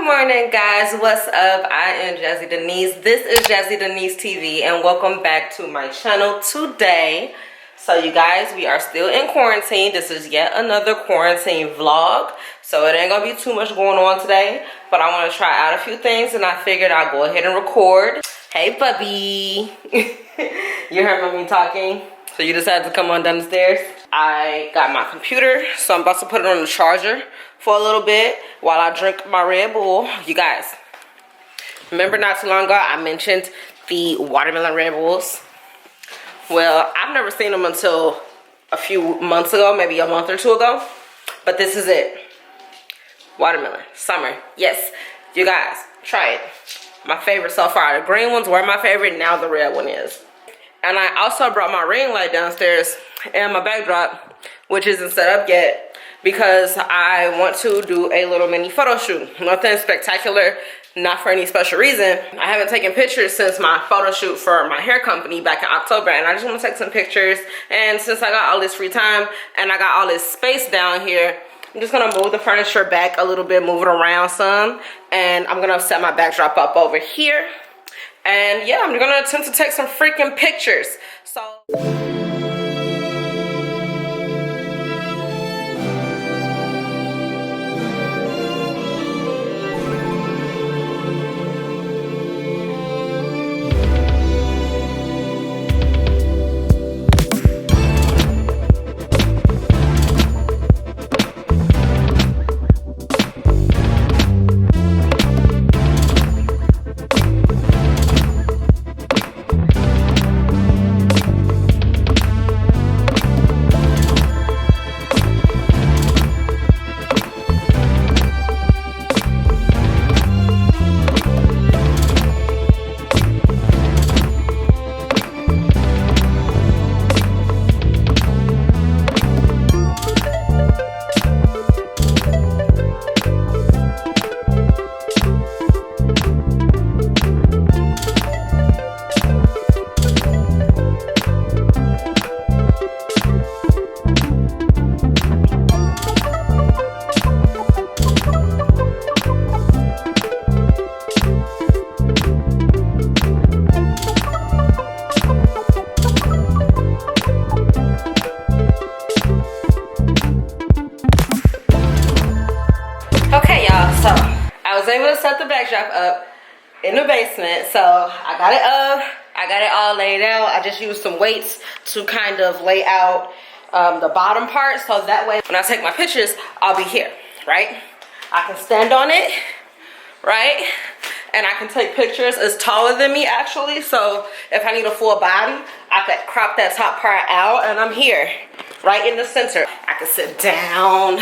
morning, guys. What's up? I am Jazzy Denise. This is JazzyDeniseTV, and welcome back to my channel today. So you guys, we are still in quarantine. This is yet another quarantine vlog, so it ain't gonna be too much going on today, but I want to try out a few things, and I figured I'll go ahead and record. Hey puppy. You heard me talking, so you decided to come on down the stairs. I got my computer, so I'm about to put it on the charger for a little bit while I drink my Red Bull. You guys, remember not too long ago I mentioned the watermelon Red Bulls? Well, I've never seen them until a few months ago, maybe a month or two ago, but this is it. Watermelon, summer, yes. You guys, try it. My favorite so far. The green ones were my favorite, now the red one is. And I also brought my ring light downstairs and my backdrop, which isn't set up yet, because I want to do a little mini photo shoot. Nothing spectacular, not for any special reason. I haven't taken pictures since my photo shoot for my hair company back in October, and I just want to take some pictures. And since I got all this free time and I got all this space down here, I'm just gonna move the furniture back a little bit, move it around some, and I'm gonna set my backdrop up over here. And yeah, I'm gonna attempt to take some freaking pictures. So so I was able to set the backdrop up in the basement. So I got it up, I got it all laid out. I just used some weights to kind of lay out the bottom part, so that way when I take my pictures, I'll be here, right? I can stand on it, right? And I can take pictures. It's taller than me actually, so if I need a full body, I could crop that top part out, and I'm here, right in the center. I can sit down,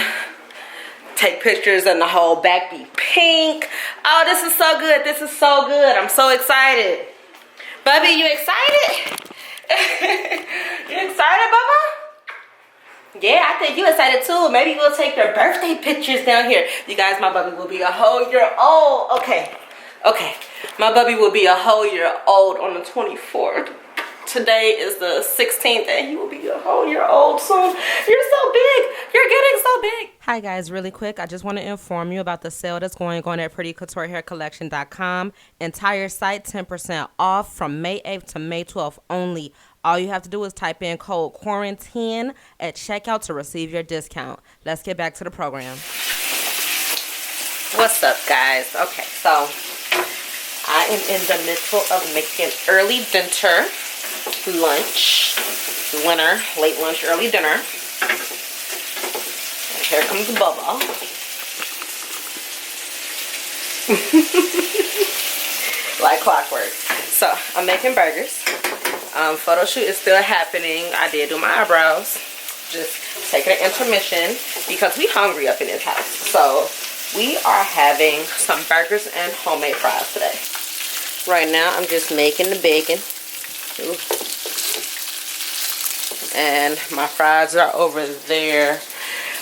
take pictures, and the whole back be pink. Oh, this is so good. This is so good. I'm so excited. Bubby, you excited? You excited, Bubba? Yeah, I think you excited too. Maybe we'll take your birthday pictures down here. You guys, my Bubby will be a whole year old. Okay. My Bubby will be a whole year old on the 24th. Today is the 16th, and he will be a whole year old soon. You're so big. You're getting so big. Hi guys, really quick, I just want to inform you about the sale that's going on at prettycouturehaircollection.com. Entire site 10% off from May 8th to May 12th only. All you have to do is type in code quarantine at checkout to receive your discount. Let's get back to the program. What's up, guys? Okay, so I am in the middle of making early dinner. Lunch, winter, late lunch, early dinner. And here comes Bubba. Like clockwork. So I'm making burgers. Photo shoot is still happening. I did do my eyebrows. Just taking an intermission because we hungry up in this house. So we are having some burgers and homemade fries today. Right now I'm just making the bacon. Ooh. And my fries are over there.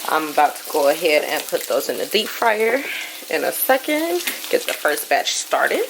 I'm about to go ahead and put those in the deep fryer in a second. Get the first batch started.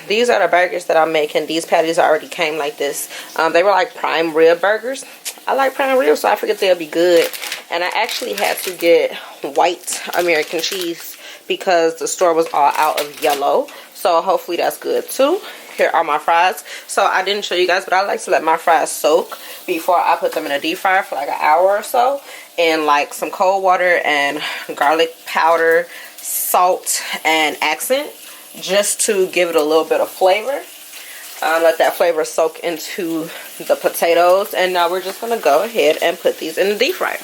These are the burgers that I'm making. These patties already came like this. They were like prime rib burgers. I like prime rib, so I figured they'll be good. And I actually had to get white American cheese because the store was all out of yellow. So hopefully that's good too. Here are my fries. So I didn't show you guys, but I like to let my fries soak before I put them in a deep fryer for like an hour or so. And like some cold water and garlic powder, salt, and accent, just to give it a little bit of flavor. Let that flavor soak into the potatoes. And now we're just going to go ahead and put these in the deep fryer.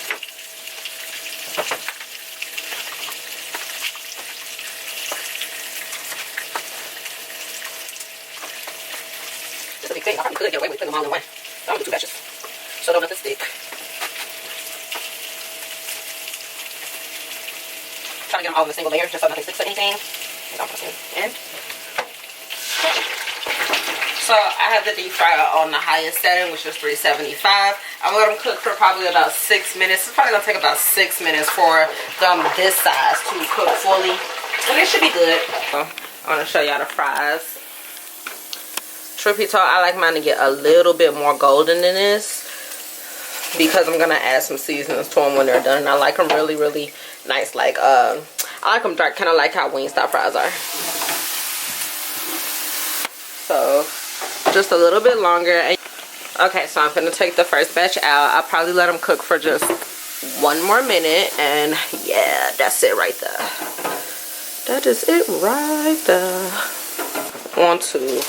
This is a big thing. I probably could get away with putting them all in one. I'm going to do 2 batches, so don't let this stick. Trying to get them all in a single layer just so nothing sticks to anything. And I'm putting in. So I have the deep fryer on the highest setting, which is 375. I'm going to let them cook for probably about 6 minutes. It's probably going to take about 6 minutes for them this size to cook fully. And it should be good. So I want to show y'all the fries. Truth be told, I like mine to get a little bit more golden than this, because I'm going to add some seasonings to them when they're done. And I like them really, really nice. Like, I like them dark, kind of like how Wingstop fries are. So just a little bit longer. Okay, so I'm gonna take the first batch out. I'll probably let them cook for just 1 more minute, and yeah, that's it right there. That is it right there. 1, 2.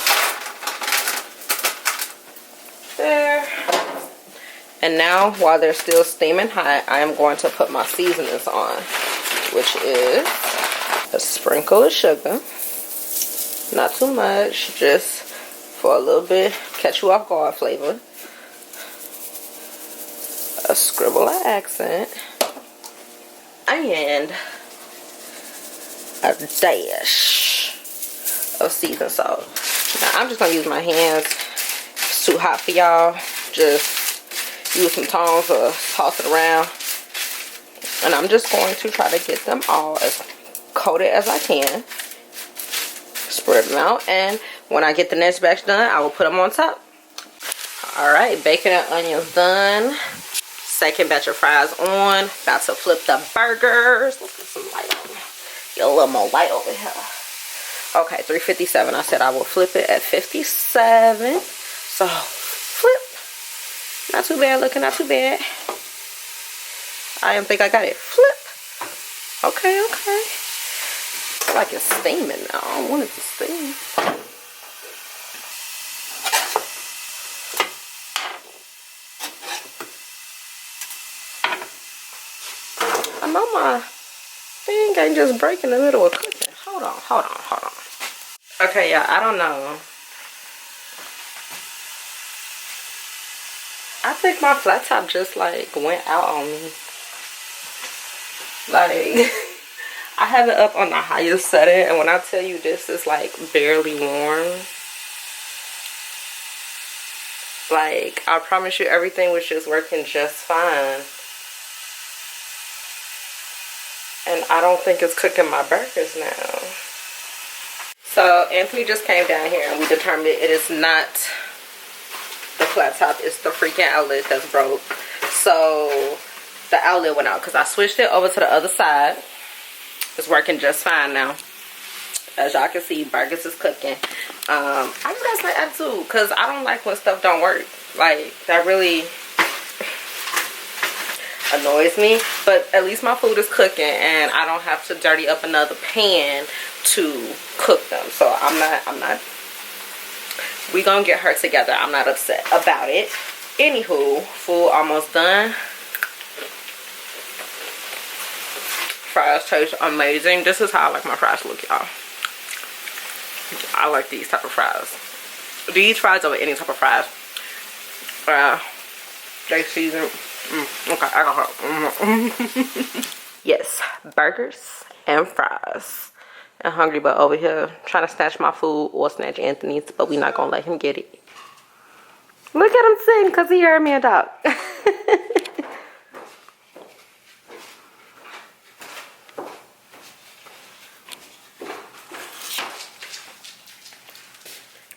There. And now, while they're still steaming hot, I am going to put my seasonings on, which is a sprinkle of sugar. Not too much, just for a little bit, catch you off guard flavor. A scribble of accent. And a dash of seasoned salt. Now I'm just gonna use my hands. It's too hot for y'all. Just use some tongs or toss it around. And I'm just going to try to get them all as coated as I can. Spread them out, and when I get the next batch done, I will put them on top. Alright, bacon and onions done. Second batch of fries on. About to flip the burgers. Let's get some light on. Get a little more light over here. Okay, 357. I said I will flip it at 57. So, flip. Not too bad looking, not too bad. I think I got it. Flip. Okay, okay. It's like it's steaming now. I don't want it to steam. I know my thing ain't just break in the middle of cooking. Hold on, hold on, hold on. Okay, y'all, I don't know. I think my flat top just like went out on me. Like, I have it up on the highest setting, and when I tell you this is like barely warm, like I promise you everything was just working just fine. And I don't think it's cooking my burgers now. So Anthony just came down here and we determined it is not the flat top, it's the freaking outlet that's broke. So the outlet went out because I switched it over to the other side. It's working just fine now. As y'all can see, burgers is cooking. I just gotta say that too, because I don't like when stuff don't work. Like, that really annoys me. But at least my food is cooking and I don't have to dirty up another pan to cook them. So I'm not we gonna get her together. I'm not upset about it. Anywho, food almost done. Fries taste amazing. This is how I like my fries to look, y'all. I like these type of fries. These fries over any type of fries. They season. Okay, I got her. Yes, burgers and fries. I'm hungry, but over here trying to snatch my food or snatch Anthony's, but we're not gonna let him get it. Look at him sing because he heard me a dog.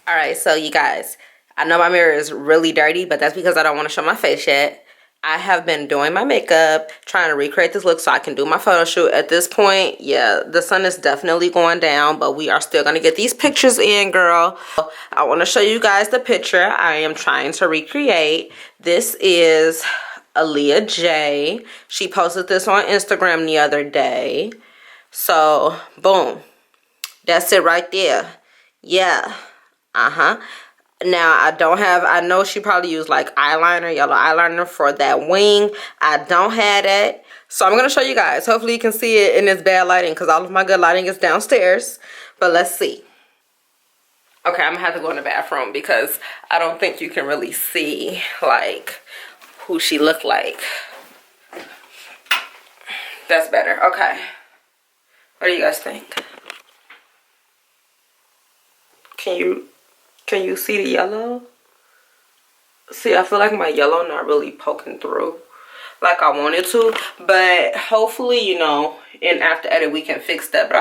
Alright, so you guys, I know my mirror is really dirty, but that's because I don't want to show my face yet. I have been doing my makeup, trying to recreate this look so I can do my photo shoot. At this point, yeah, the sun is definitely going down, but we are still going to get these pictures in, girl. I want to show you guys the picture I am trying to recreate. This is Aaliyah J. She posted this on Instagram the other day. So, boom. That's it right there. Yeah. Now, I know she probably used like eyeliner, yellow eyeliner for that wing. I don't have that. So I'm going to show you guys. Hopefully you can see it in this bad lighting because all of my good lighting is downstairs. But let's see. Okay, I'm going to have to go in the bathroom because I don't think you can really see like who she looked like. That's better. Okay. What do you guys think? Can you see the yellow? See, I feel like my yellow not really poking through like I wanted to. But hopefully, you know, in after edit we can fix that. But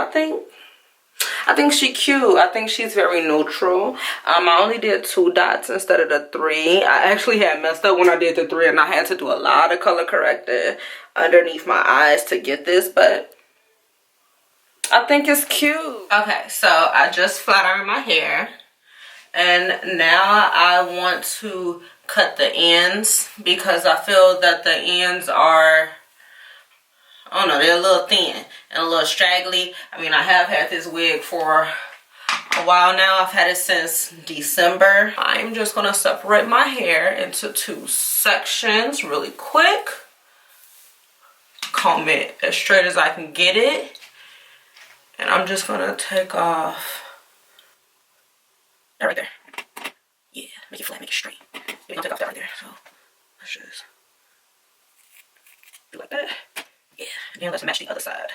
I think she cute. I think she's very neutral. I only did 2 dots instead of the 3. I actually had messed up when I did the 3 and I had to do a lot of color correcting underneath my eyes to get this. But I think it's cute. Okay, so I just flat ironed my hair. And now I want to cut the ends because I feel that the ends are, I don't know, they're a little thin and a little straggly. I mean, I have had this wig for a while now. I've had it since December. I'm just going to separate my hair into 2 sections really quick. Comb it as straight as I can get it. And I'm just going to take off that right there. Yeah, make it flat, make it straight. You're gonna take off that right there. So let's just do like that. Yeah, and then let's match the other side.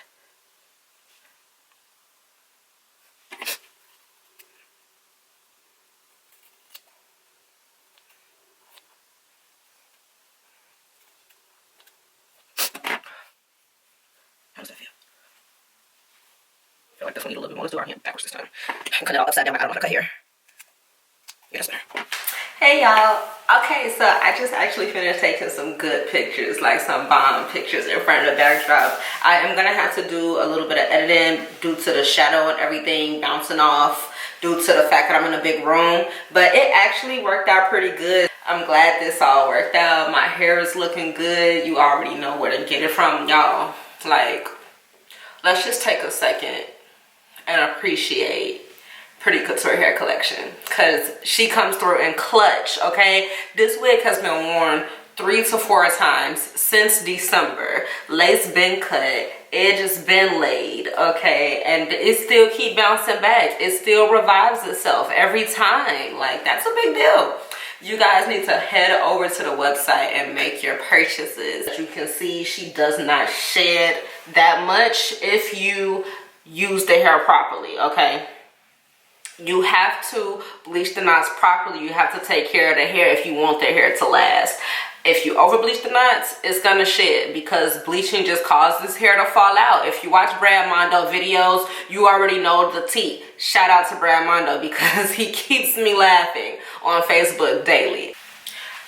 How does that feel? I feel like this one need a little bit more. Let's do our hand backwards this time. I'm cutting it all upside down. I don't want to cut here. Yeah, that's better. Hey y'all. Okay, so I just actually finished taking some good pictures, like some bomb pictures in front of the backdrop. I am gonna have to do a little bit of editing due to the shadow and everything bouncing off, due to the fact that I'm in a big room. But it actually worked out pretty good. I'm glad this all worked out. My hair is looking good. You already know where to get it from, y'all. Like, let's just take a second and appreciate Pretty Couture hair collection because she comes through in clutch. Okay, this wig has been worn 3 to 4 times since December. Lace been cut, edge has been laid, okay, and it still keep bouncing back. It still revives itself every time. Like, that's a big deal. You guys need to head over to the website and make your purchases. As you can see, she does not shed that much if you use the hair properly, okay? You have to bleach the knots properly. You have to take care of the hair if you want the hair to last. If you over bleach the knots, it's gonna shed because bleaching just causes hair to fall out. If you watch Brad Mondo videos, you already know the tea. Shout out to Brad Mondo because he keeps me laughing on Facebook daily.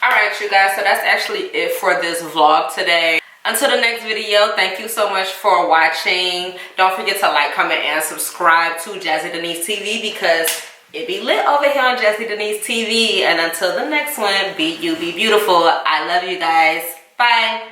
All right, you guys, so that's actually it for this vlog today. Until the next video, thank you so much for watching. Don't forget to like, comment, and subscribe to Jazzy Denise TV because it be lit over here on Jazzy Denise TV. And until the next one, be you, be beautiful. I love you guys. Bye.